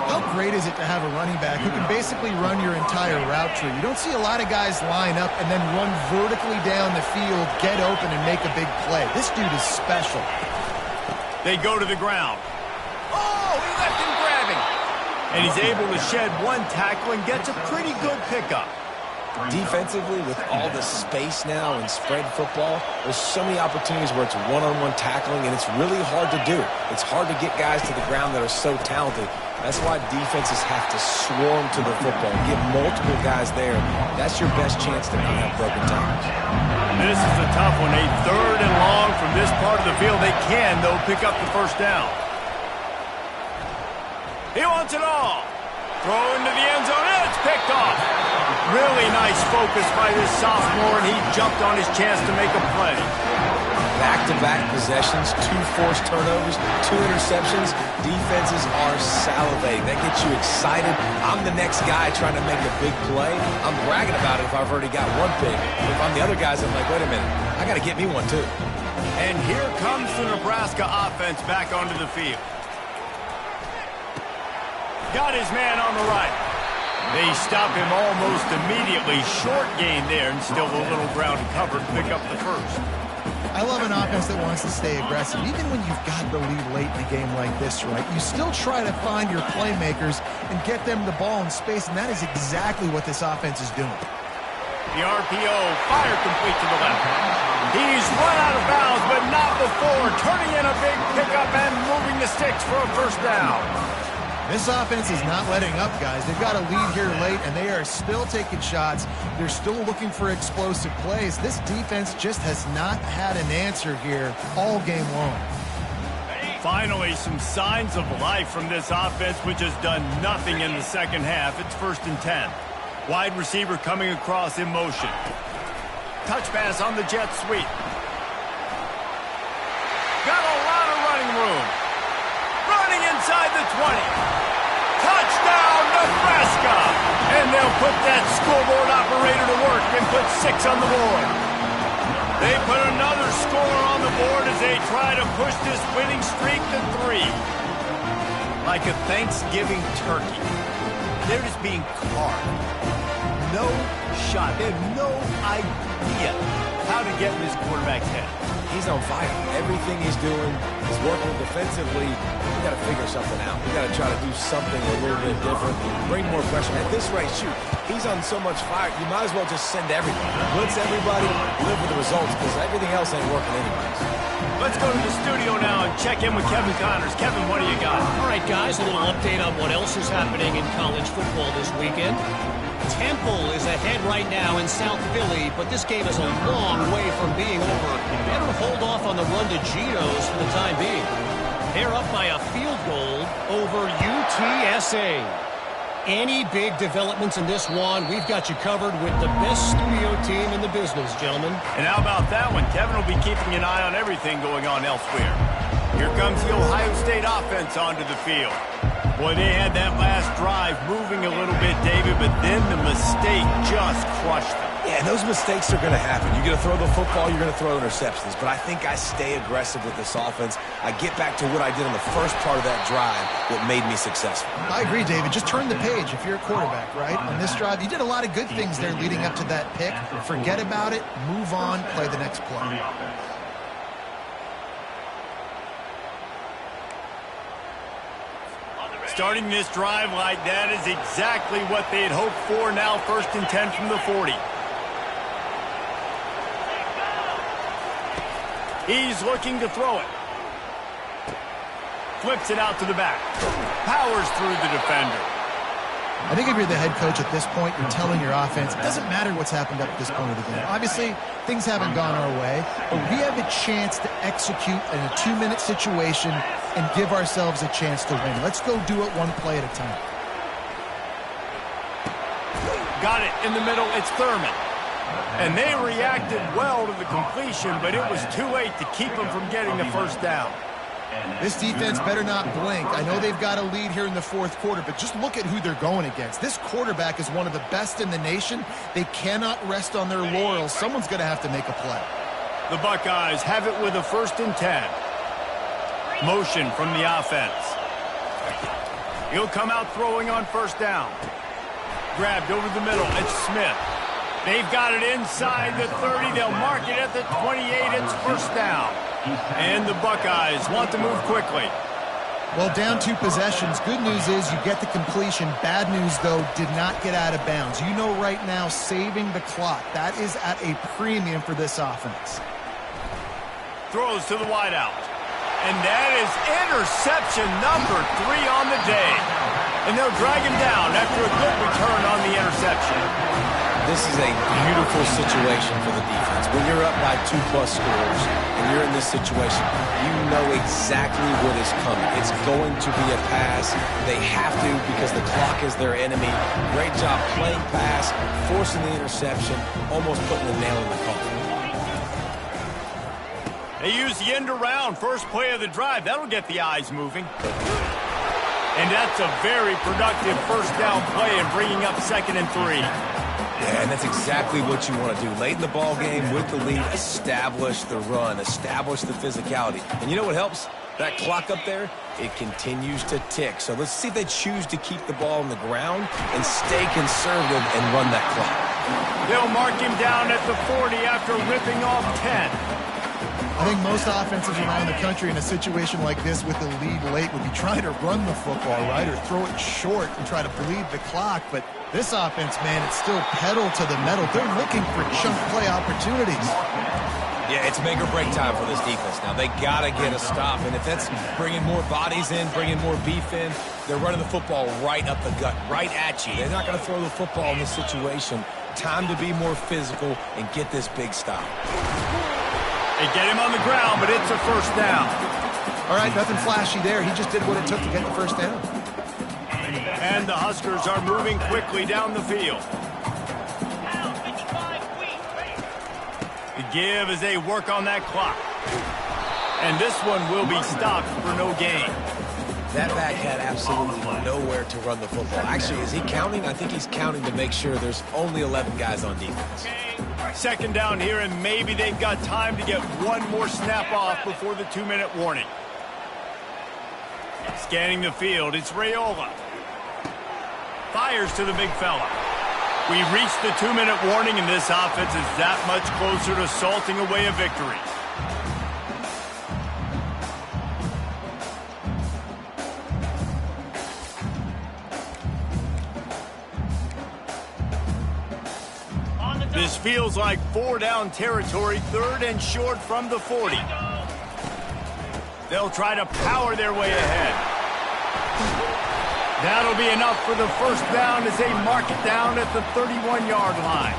How great is it to have a running back who can basically run your entire route tree? You don't see a lot of guys line up and then run vertically down the field, get open, and make a big play. This dude is special. They go to the ground. Oh, he left him grabbing. And he's able to shed one tackle and gets a pretty good pickup. Defensively, with all the space now and spread football, there's so many opportunities where it's one-on-one tackling, and it's really hard to do. It's hard to get guys to the ground that are so talented. That's why defenses have to swarm to the football, get multiple guys there. That's your best chance to not have broken tackles. This is a tough one. A 3rd and long from this part of the field. They can, though, pick up the first down. He wants it all. Throw into the end zone, and it's picked off. Really nice focus by this sophomore, and he jumped on his chance to make a play. Back-to-back possessions, 2 forced turnovers, 2 interceptions. Defenses are salivating. That gets you excited. I'm the next guy trying to make a big play. I'm bragging about it if I've already got one big. If I'm the other guys, I'm like, wait a minute, I got to get me one too. And here comes the Nebraska offense back onto the field. Got his man on the right. They stop him almost immediately. Short gain there, and still a little ground covered. Pick up the first. I love an offense that wants to stay aggressive. Even when you've got the lead late in a game like this, right, you still try to find your playmakers and get them the ball in space, and that is exactly what this offense is doing. The RPO, fire complete to the left. He's run out of bounds, but not before. Turning in a big pickup and moving the sticks for a first down. This offense is not letting up, guys. They've got a lead here late, and they are still taking shots. They're still looking for explosive plays. This defense just has not had an answer here all game long. Finally, some signs of life from this offense, which has done nothing in the second half. It's 1st and 10. Wide receiver coming across in motion. Touch pass on the jet sweep. Got a lot of running room. Running inside the 20. Touchdown, Nebraska! And they'll put that scoreboard operator to work and put 6 on the board. They put another score on the board as they try to push this winning streak to 3. Like a Thanksgiving turkey. They're just being carved. No shot. They have no idea how to get in this quarterback's head. he's on fire. Everything he's doing is working defensively. We got to figure something out. We got to try to do something a little bit different. Bring more pressure. At this rate, shoot, he's on so much fire, you might as well just send everybody. Blitz everybody, live with the results, because everything else ain't working anyways. Let's go to the studio now and check in with Kevin Connors. Kevin, what do you got? All right, guys, a little update on what else is happening in college football this weekend. Temple is ahead right now in South Philly, but this game is a long way from being over. Better hold off on the run to Geno's for the time being. They're up by a field goal over UTSA. Any big developments in this one, we've got you covered with the best studio team in the business, gentlemen. And how about that one? Kevin will be keeping an eye on everything going on elsewhere. Here comes the Ohio State offense onto the field. Boy, they had that last drive moving a little bit, David, but then the mistake just crushed them. Yeah, and those mistakes are going to happen. You're going to throw the football, you're going to throw interceptions. But I think I stay aggressive with this offense. I get back to what I did on the first part of that drive that made me successful. I agree, David. Just turn the page if you're a quarterback, right? On this drive, you did a lot of good things there leading up to that pick. Forget about it, move on, play the next play. Starting this drive like that is exactly what they had hoped for. Now 1st and 10 from the 40. He's looking to throw it. Flips it out to the back. Powers through the defender. I think if you're the head coach at this point, you're telling your offense, it doesn't matter what's happened up at this point of the game. Obviously, things haven't gone our way, but we have a chance to execute in a 2-minute situation and give ourselves a chance to win. Let's go do it one play at a time. Got it in the middle. It's Thurman. And they reacted well to the completion, but it was too late to keep them from getting the first down. This defense better not blink. I know they've got a lead here in the 4th quarter, but just look at who they're going against. This quarterback is one of the best in the nation. They cannot rest on their laurels. Someone's going to have to make a play. The Buckeyes have it with a 1st and 10. Motion from the offense. He'll come out throwing on 1st down. Grabbed over the middle. It's Smith. They've got it inside the 30. They'll mark it at the 28. It's 1st down. And the Buckeyes want to move quickly. Well, down 2 possessions. Good news is you get the completion. Bad news, though, did not get out of bounds. You know right now, saving the clock. That is at a premium for this offense. Throws to the wideout. And that is interception number 3 on the day. And they'll drag him down after a good return on the interception. This is a beautiful situation for the defense. When you're up by 2+ scores and you're in this situation, you know exactly what is coming. It's going to be a pass. They have to because the clock is their enemy. Great job playing pass, forcing the interception, almost putting the nail in the coffin. They use the end around. First play of the drive. That'll get the eyes moving. And that's a very productive 1st down play and bringing up 2nd and 3. Yeah, and that's exactly what you want to do. Late in the ball game with the lead, establish the run, establish the physicality. And you know what helps? That clock up there, it continues to tick. So let's see if they choose to keep the ball on the ground and stay conservative and run that clock. They'll mark him down at the 40 after ripping off 10. I think most offenses around the country in a situation like this with the lead late would be trying to run the football, right, or throw it short and try to bleed the clock. But this offense, man, it's still pedal to the metal. They're looking for chunk play opportunities. Yeah, it's make or break time for this defense now. They got to get a stop, and if that's bringing more bodies in, bringing more beef in, they're running the football right up the gut, right at you. They're not going to throw the football in this situation. Time to be more physical and get this big stop. They get him on the ground, but it's a 1st down. All right, nothing flashy there. He just did what it took to get the 1st down. And the Huskers are moving quickly down the field. The give as they work on that clock. And this one will be stopped for no gain. That back had absolutely nowhere to run the football. Actually, is he counting? I think he's counting to make sure there's only 11 guys on defense. 2nd down here, and maybe they've got time to get one more snap off before the 2-minute warning. Scanning the field, it's Raiola. Fires to the big fella. We reached the 2-minute warning, and this offense is that much closer to salting away a victory. This feels like 4-down territory, 3rd and short from the 40. They'll try to power their way ahead. That'll be enough for the first down as they mark it down at the 31-yard line.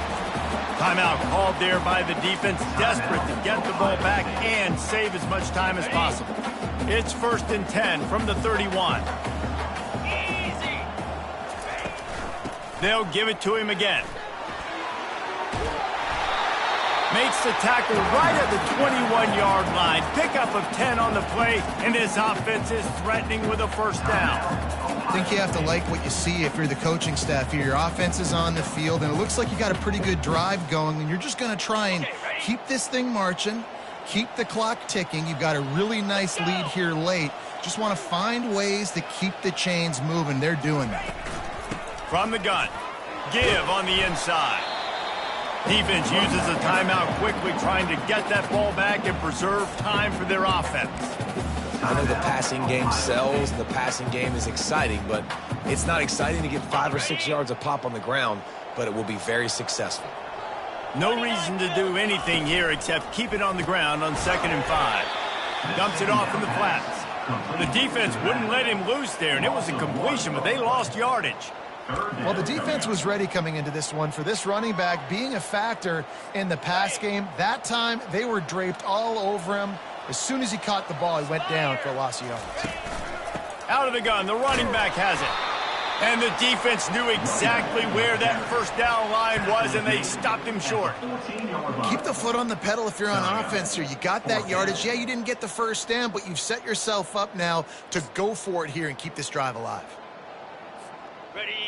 Timeout called there by the defense, desperate to get the ball back and save as much time as possible. It's 1st and 10 from the 31. They'll give it to him again. Makes the tackle right at the 21-yard line. Pickup of 10 on the play, and this offense is threatening with a first down. I think you have to like what you see if you're the coaching staff here. Your offense is on the field, and it looks like you got a pretty good drive going, and you're just going to try and keep this thing marching, keep the clock ticking. You've got a really nice lead here late. Just want to find ways to keep the chains moving. They're doing that. From the gun, give on the inside. Defense uses a timeout quickly, trying to get that ball back and preserve time for their offense. I know the passing game sells, the passing game is exciting, but it's not exciting to get 5 or 6 yards a pop on the ground, but it will be very successful. No reason to do anything here except keep it on the ground on 2nd and 5. Dumps it off in the flats. The defense wouldn't let him loose there, and it was a completion, but they lost yardage. Well, the defense was ready coming into this one for this running back being a factor in the pass game. That time, they were draped all over him. As soon as he caught the ball, he went down for a loss of yards. Out of the gun, the running back has it. And the defense knew exactly where that first down line was, and they stopped him short. Keep the foot on the pedal if you're on offense here. You got that yardage. Yeah, you didn't get the first down, but you've set yourself up now to go for it here and keep this drive alive.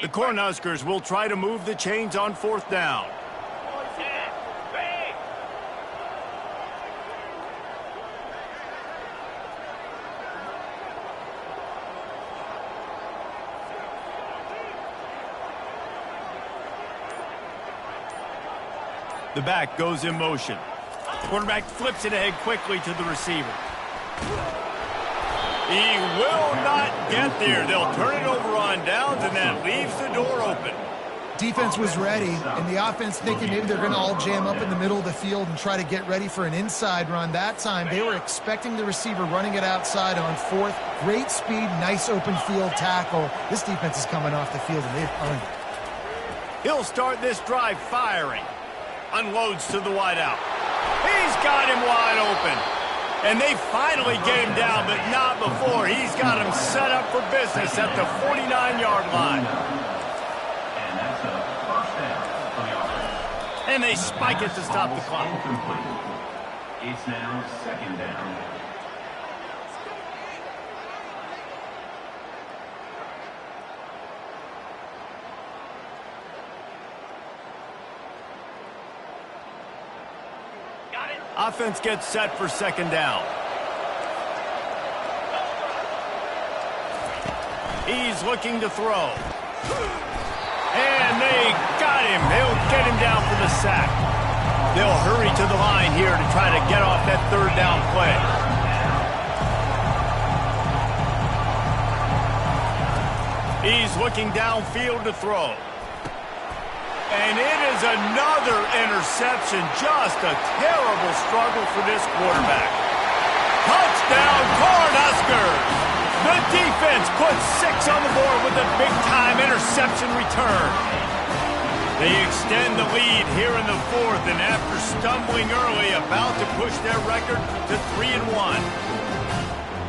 The Cornhuskers will try to move the chains on 4th down. The back goes in motion. Quarterback flips it ahead quickly to the receiver. He will not get there. They'll turn it over on downs, and that leaves the door open. Defense was ready, and the offense thinking maybe they're going to all jam up in the middle of the field and try to get ready for an inside run. That time, they were expecting the receiver running it outside on 4th. Great speed, nice open field tackle. This defense is coming off the field, and they've earned it. He'll start this drive firing. Unloads to the wideout. He's got him wide open. And they finally get him down, but not before. He's got him set up for business at the 49-yard line. And that's a first down for the offense. And they spike it to stop the clock. It's now 2nd down. Offense gets set for 2nd down. He's looking to throw. And they got him. They'll get him down for the sack. They'll hurry to the line here to try to get off that 3rd down play. He's looking downfield to throw. And it is another interception. Just a terrible struggle for this quarterback. Touchdown, Cornhuskers! The defense puts 6 on the board with a big-time interception return. They extend the lead here in the 4th, and after stumbling early, about to push their record to 3-1.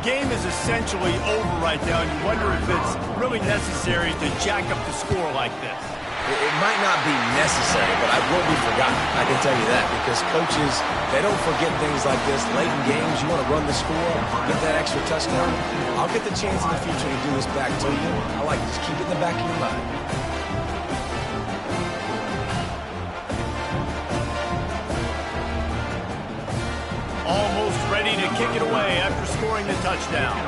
Game is essentially over right now, and you wonder if it's really necessary to jack up the score like this. It might not be necessary, but it won't be forgotten. I can tell you that, because coaches, they don't forget things like this. Late in games, you want to run the score, get that extra touchdown. I'll get the chance in the future to do this back to you. I like it. Just keep it in the back of your mind. Almost ready to kick it away after scoring the touchdown.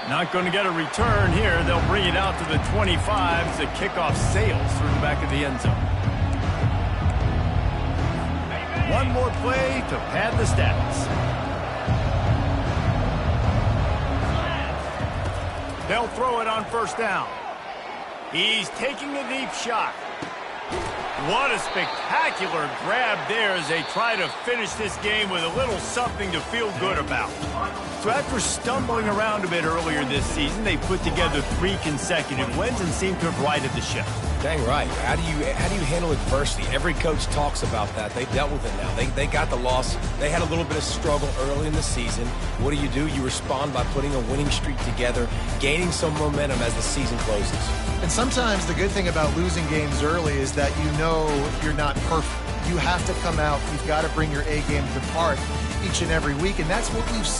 Not going to get a return here. They'll bring it out to the 25 as the kickoff sails through the back of the end zone. One more play to pad the stats. They'll throw it on first down. He's taking a deep shot. What a spectacular grab there as they try to finish this game with a little something to feel good about. So after stumbling around a bit earlier this season, they put together 3 consecutive wins and seem to have righted the ship. Dang right. How do you handle adversity? Every coach talks about that. They've dealt with it now. They got the loss. They had a little bit of struggle early in the season. What do? You respond by putting a winning streak together, gaining some momentum as the season closes. And sometimes the good thing about losing games early is that you know you're not perfect. You have to come out. You've got to bring your A game to the park each and every week, and that's what we've seen.